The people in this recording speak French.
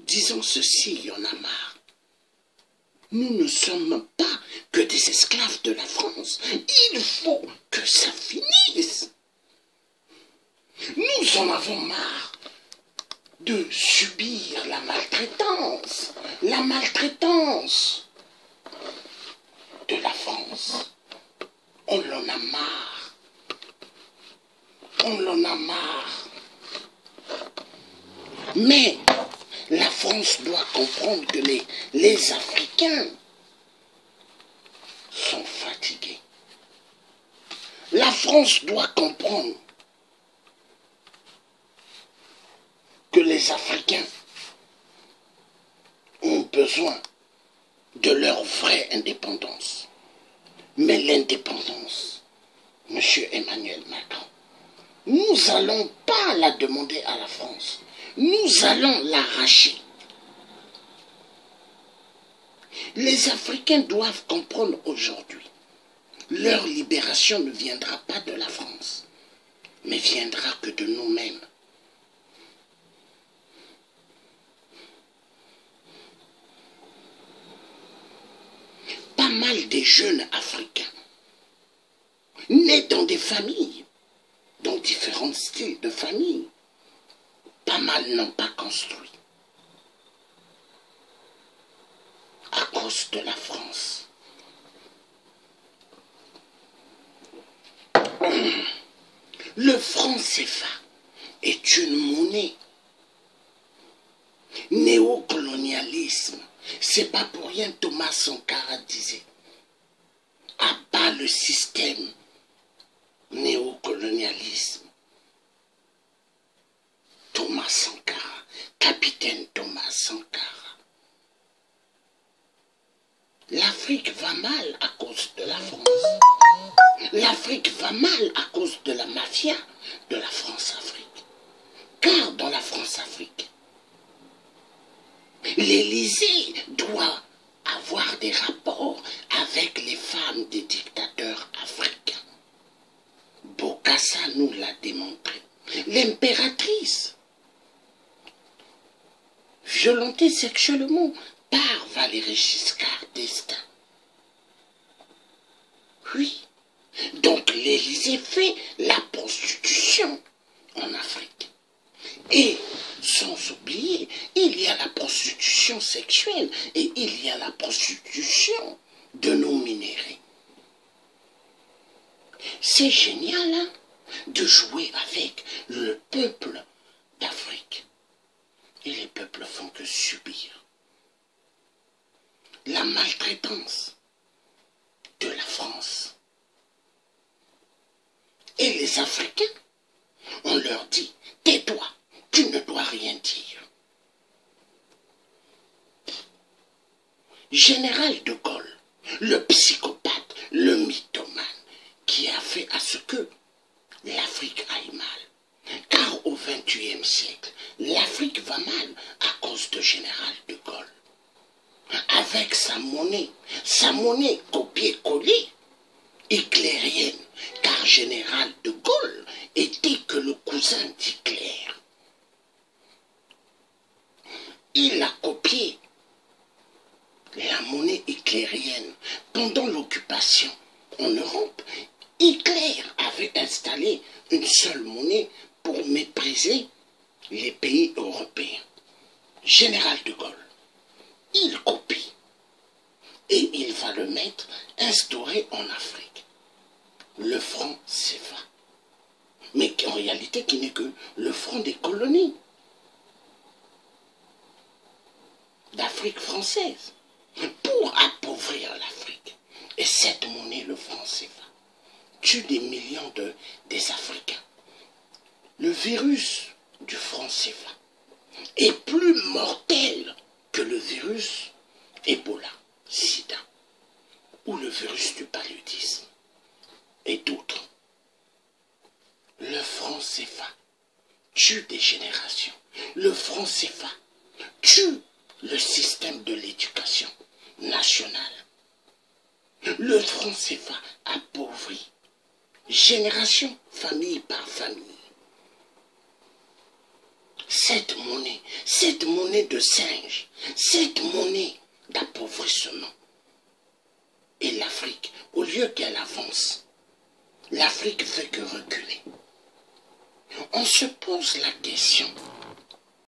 disons ceci, il y en a marre. Nous ne sommes pas que des esclaves de la France. Il faut que ça finisse. Nous en avons marre de subir la maltraitance de la France. On en a marre. On en a marre. Mais la France doit comprendre que les Africains sont fatigués. La France doit comprendre que les Africains ont besoin de leur vraie indépendance. Mais l'indépendance, M. Emmanuel Macron, nous n'allons pas la demander à la France. Nous allons l'arracher. Les Africains doivent comprendre aujourd'hui, leur libération ne viendra pas de la France, mais viendra que de nous-mêmes. Pas mal des jeunes Africains, nés dans des familles, dans différents styles de familles, pas mal n'ont pas construit. À cause de la France. Le franc CFA est une monnaie. Néocolonialisme. C'est pas pour rien Thomas Sankara disait. À bas le système néocolonialisme. Thomas Sankara, capitaine Thomas Sankara. L'Afrique va mal à cause de la France. L'Afrique va mal à cause de la mafia de la France-Afrique. Car dans la France-Afrique, l'Élysée doit avoir des rapports avec les femmes des dictateurs africains. Bokassa nous l'a démontré. L'impératrice, violentée sexuellement par Valéry Giscard d'Estaing. Oui. Donc l'Élysée fait la prostitution en Afrique. Et sans oublier, il y a la prostitution sexuelle et il y a la prostitution de nos minéraux. C'est génial hein, de jouer avec le peuple d'Afrique. Et les peuples font que subir la maltraitance de la France. Et les Africains, on leur dit, tais-toi, tu ne dois rien dire. Général de Gaulle, le psychopathe, le mythomane, qui a fait à ce que l'Afrique aille mal. Car au XXIe siècle, l'Afrique va mal à cause de Général de Gaulle. Avec sa monnaie copier-coller, hitlérienne, car Général de Gaulle était que le cousin d'Hitler. Il a copié la monnaie hitlérienne pendant l'occupation en Europe. Hitler avait installé une seule monnaie pour mépriser les pays européens. Général de Gaulle, il copie et il va le mettre instauré en Afrique. Le franc CFA. Mais en réalité qui n'est que le franc des colonies d'Afrique française pour appauvrir l'Afrique. Et cette monnaie, le franc CFA, tue des millions des Africains. Le virus du franc CFA est plus mortel que le virus Ebola, Sida, ou le virus du paludisme, et d'autres. Le franc CFA tue des générations. Le franc CFA tue le système de l'éducation nationale. Le franc CFA appauvrit génération, famille par famille. cette monnaie de singe, cette monnaie d'appauvrissement. Et l'Afrique, au lieu qu'elle avance, l'Afrique fait que reculer. On se pose la question,